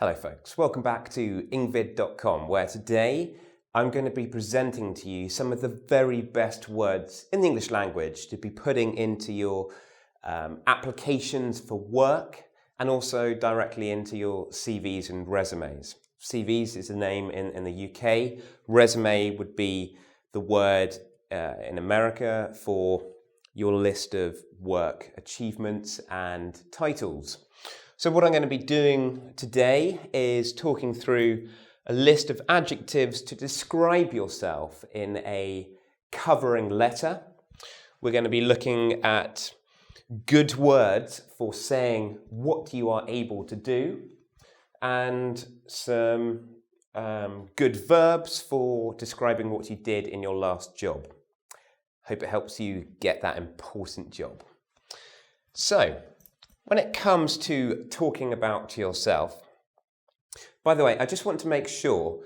Hello folks, welcome back to engVid.com, where today I'm going to be presenting to you some of the very best words in the English language to be putting into your applications for work and also directly into your CVs and resumes. CVs is the name in the UK, resume would be the word in America for your list of work achievements and titles. So what I'm going to be doing today is talking through a list of adjectives to describe yourself in a covering letter. We're going to be looking at good words for saying what you are able to do and some good verbs for describing what you did in your last job. Hope it helps you get that important job. So, when it comes to talking about yourself, by the way, I just want to make sure,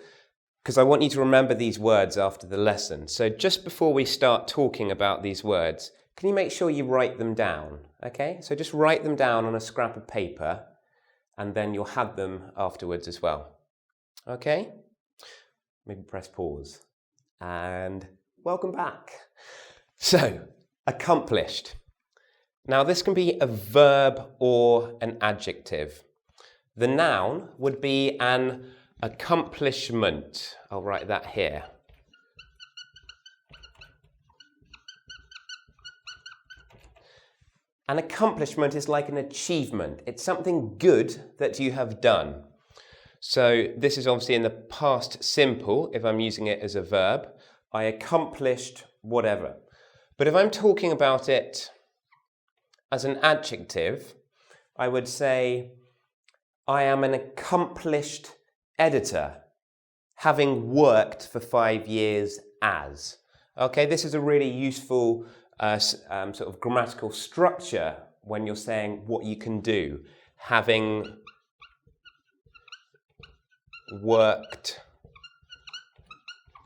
because I want you to remember these words after the lesson. So just before we start talking about these words, can you make sure you write them down? Okay, so just write them down on a scrap of paper and then you'll have them afterwards as well. Okay, maybe press pause and welcome back. So, accomplished. Now this can be a verb or an adjective. The noun would be an accomplishment. I'll write that here. An accomplishment is like an achievement. It's something good that you have done. So this is obviously in the past simple if I'm using it as a verb. I accomplished whatever. But if I'm talking about it as an adjective, I would say, I am an accomplished editor, having worked for 5 years as. Okay, this is a really useful sort of grammatical structure when you're saying what you can do. Having worked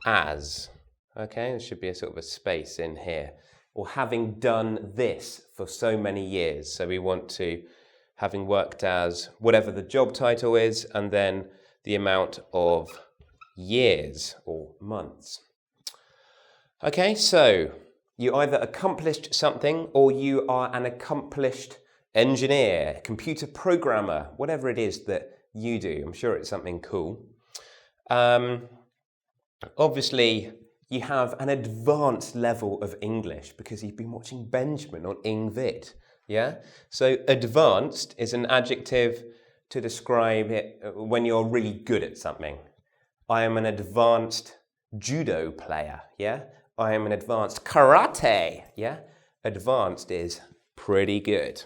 as. Okay, there should be a sort of a space in here. Or having done this for so many years. So we want to, having worked as whatever the job title is, and then the amount of years or months. Okay, so you either accomplished something or you are an accomplished engineer, computer programmer, whatever it is that you do. I'm sure it's something cool. Obviously, you have an advanced level of English because you've been watching Benjamin on engVid, yeah? So advanced is an adjective to describe it when you're really good at something. I am an advanced judo player, yeah? I am an advanced karate, yeah? Advanced is pretty good.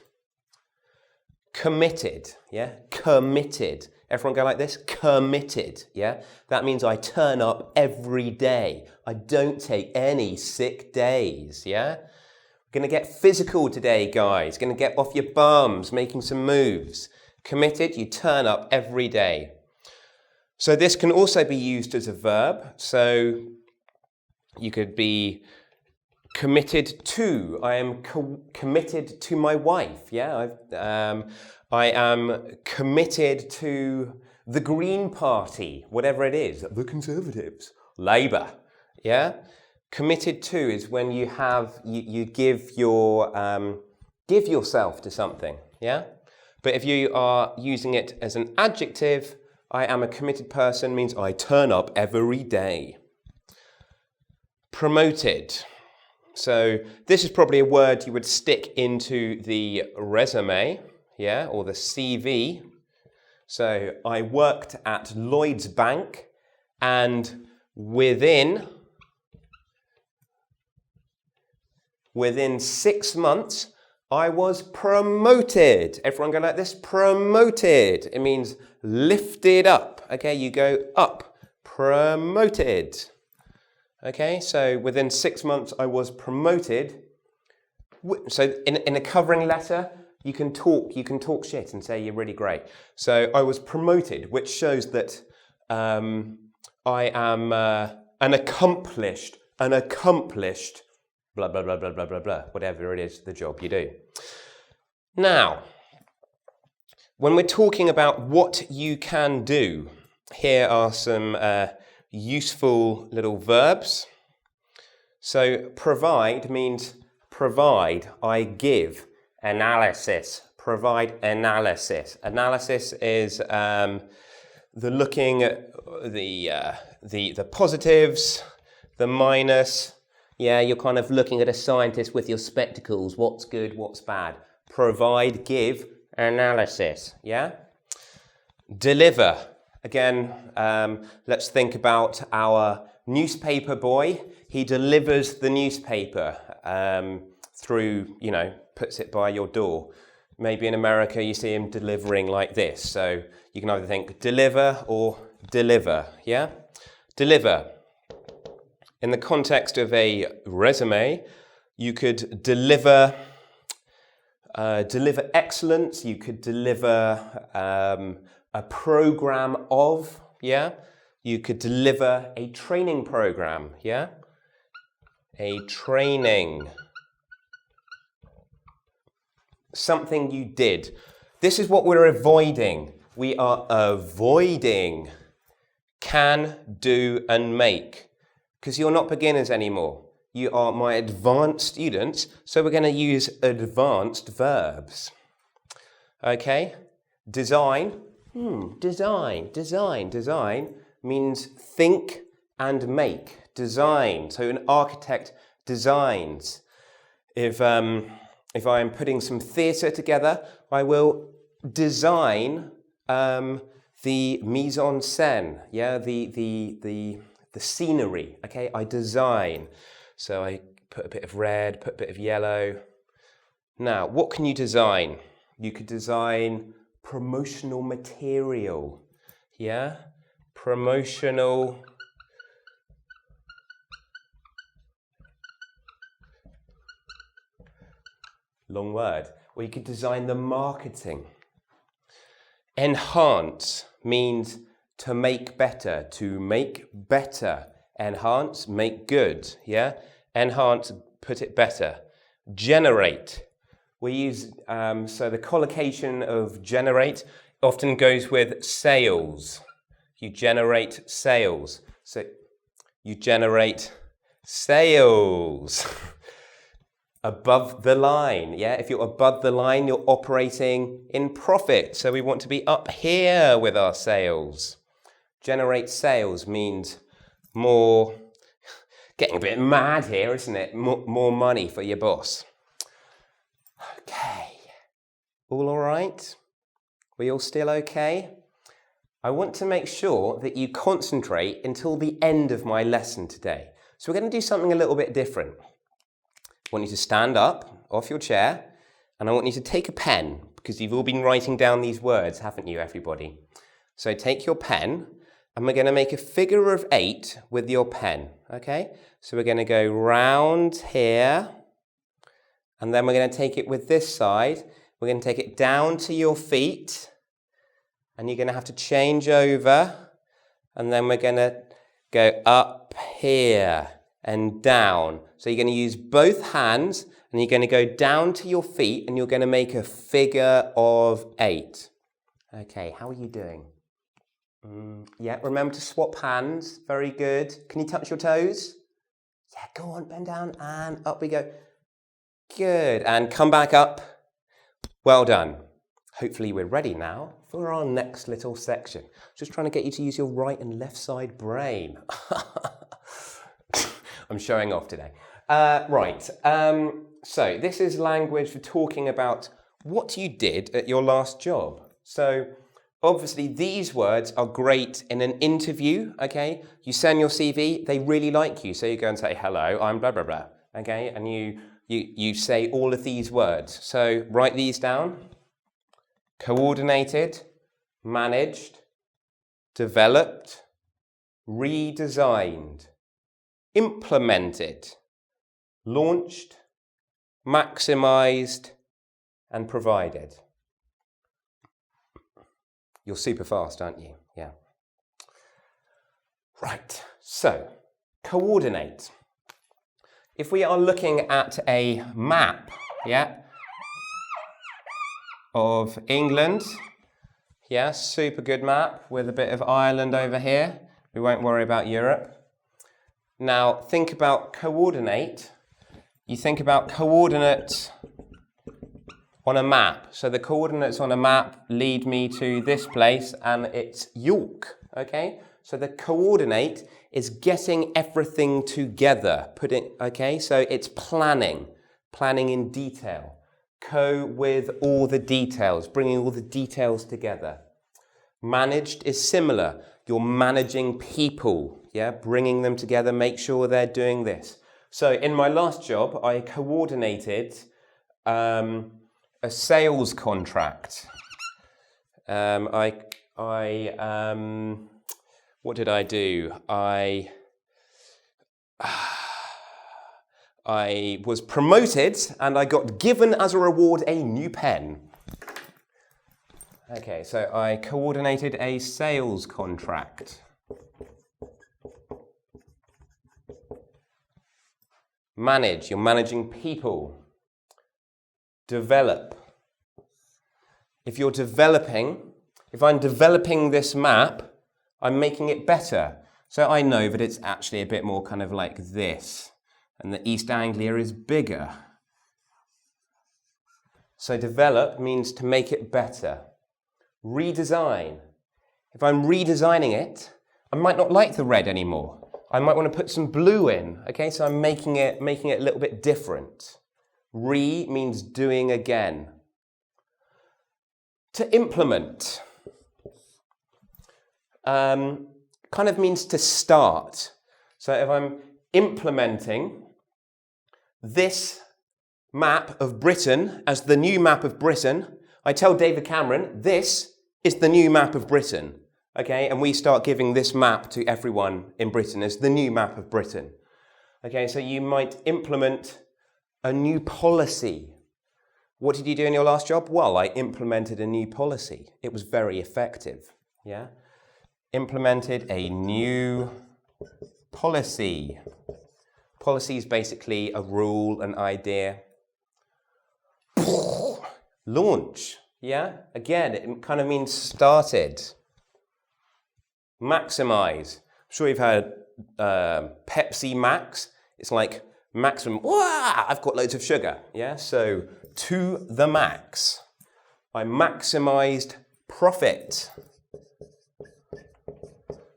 Committed, yeah? Committed. Everyone go like this? Committed, yeah? That means I turn up every day. I don't take any sick days, yeah? We're going to get physical today, guys. Going to get off your bums, making some moves. Committed, you turn up every day. So this can also be used as a verb. So you could be committed to. I am committed to my wife, yeah? I am committed to the Green Party, whatever it is, the Conservatives, Labour, yeah? Committed to is when you have, you give yourself to something, yeah? But if you are using it as an adjective, I am a committed person means I turn up every day. Promoted. So this is probably a word you would stick into the resume, yeah, or the CV. So I worked at Lloyd's Bank and within 6 months I was promoted. Everyone go like this? Promoted. It means lifted up. Okay, you go up. Promoted. Okay, so within 6 months I was promoted. So in a covering letter, you can talk shit and say you're really great. So I was promoted, which shows that I am an accomplished, blah, blah, blah, blah, blah, blah, blah, whatever it is, the job you do. Now, when we're talking about what you can do, here are some useful little verbs. So provide means provide, I give. Analysis, provide analysis. Analysis is the looking at the positives, the minus. Yeah, you're kind of looking at a scientist with your spectacles. What's good, what's bad. Provide, give, analysis. Yeah? Deliver. Again, let's think about our newspaper boy. He delivers the newspaper through, puts it by your door. Maybe in America you see him delivering like this. So you can either think deliver or deliver. Yeah? Deliver. In the context of a resume, you could deliver excellence. You could deliver a program of, yeah? You could deliver a training program, yeah? A training. Something you did. This is what we're avoiding. We are avoiding can, do, and make. Because you're not beginners anymore. You are my advanced students, so we're going to use advanced verbs. Okay? Design. Design means think and make. Design. So an architect designs. If I am putting some theatre together, I will design the mise en scène. Yeah, the scenery. Okay, I design. So I put a bit of red, put a bit of yellow. Now, what can you design? You could design promotional material. Yeah? Promotional. Long word. Or you could design the marketing. Enhance means to make better. To make better. Enhance, make good. Yeah? Enhance, put it better. Generate. We use, so the collocation of generate often goes with sales. You generate sales. So you generate sales. Above the line. Yeah, if you're above the line, you're operating in profit. So we want to be up here with our sales. Generate sales means more, getting a bit mad here, isn't it? More money for your boss. Okay. All right? We all still okay? I want to make sure that you concentrate until the end of my lesson today. So we're going to do something a little bit different. I want you to stand up off your chair, and I want you to take a pen, because you've all been writing down these words, haven't you, everybody? So take your pen, and we're going to make a figure of 8 with your pen, okay? So we're going to go round here, and then we're going to take it with this side. We're going to take it down to your feet, and you're going to have to change over, and then we're going to go up here and down. So you're going to use both hands, and you're going to go down to your feet, and you're going to make a figure of 8. Okay, how are you doing? Yeah, remember to swap hands. Very good. Can you touch your toes? Yeah, go on, bend down, and up we go. Good, and come back up. Well done. Hopefully we're ready now for our next little section. Just trying to get you to use your right and left side brain. I'm showing off today. So this is language for talking about what you did at your last job. So obviously these words are great in an interview, okay? You send your CV, they really like you. So you go and say, hello, I'm blah, blah, blah, okay? And you say all of these words. So write these down. Coordinated, managed, developed, redesigned, implemented, launched, maximized, and provided. You're super fast, aren't you? Yeah. Right, so coordinate. If we are looking at a map, yeah, of England, Yeah, super good map with a bit of Ireland over here. We won't worry about Europe. Now, think about coordinate. You think about coordinates on a map. So the coordinates on a map lead me to this place and it's York, okay? So the coordinate is getting everything together, okay? So it's planning in detail. With all the details, bringing all the details together. Managed is similar. You're managing people, yeah? Bringing them together, make sure they're doing this. So in my last job, I coordinated a sales contract. What did I do? I was promoted and I got given as a reward a new pen. Okay, so I coordinated a sales contract. Manage, you're managing people. Develop. If I'm developing this map, I'm making it better. So I know that it's actually a bit more kind of like this. And the East Anglia is bigger. So develop means to make it better. Redesign. If I'm redesigning it, I might not like the red anymore. I might want to put some blue in. Okay, so I'm making it a little bit different. Re means doing again. To implement. Kind of means to start. So if I'm implementing this map of Britain as the new map of Britain, I tell David Cameron, this is the new map of Britain. Okay, and we start giving this map to everyone in Britain as the new map of Britain. Okay, so you might implement a new policy. What did you do in your last job? Well, I implemented a new policy. It was very effective. Yeah, implemented a new policy. Policy is basically a rule, an idea. Launch, yeah? Again, it kind of means started. Maximize. I'm sure you've heard Pepsi Max. It's like maximum, wah, I've got loads of sugar, yeah? So, to the max. I maximized profit.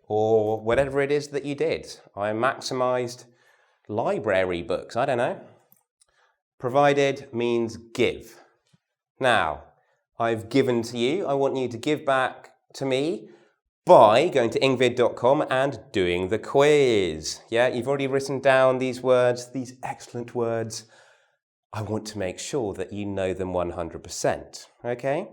Or whatever it is that you did. I maximized library books, I don't know. Provided means give. Now, I've given to you. I want you to give back to me by going to engVid.com and doing the quiz. Yeah, you've already written down these words, these excellent words. I want to make sure that you know them 100%. Okay?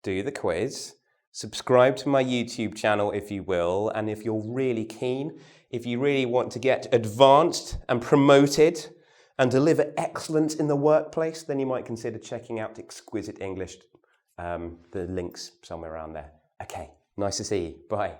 Do the quiz. Subscribe to my YouTube channel if you will, and if you're really keen, if you really want to get advanced and promoted and deliver excellence in the workplace, then you might consider checking out Exquisite English. The link's somewhere around there. Okay, nice to see you. Bye.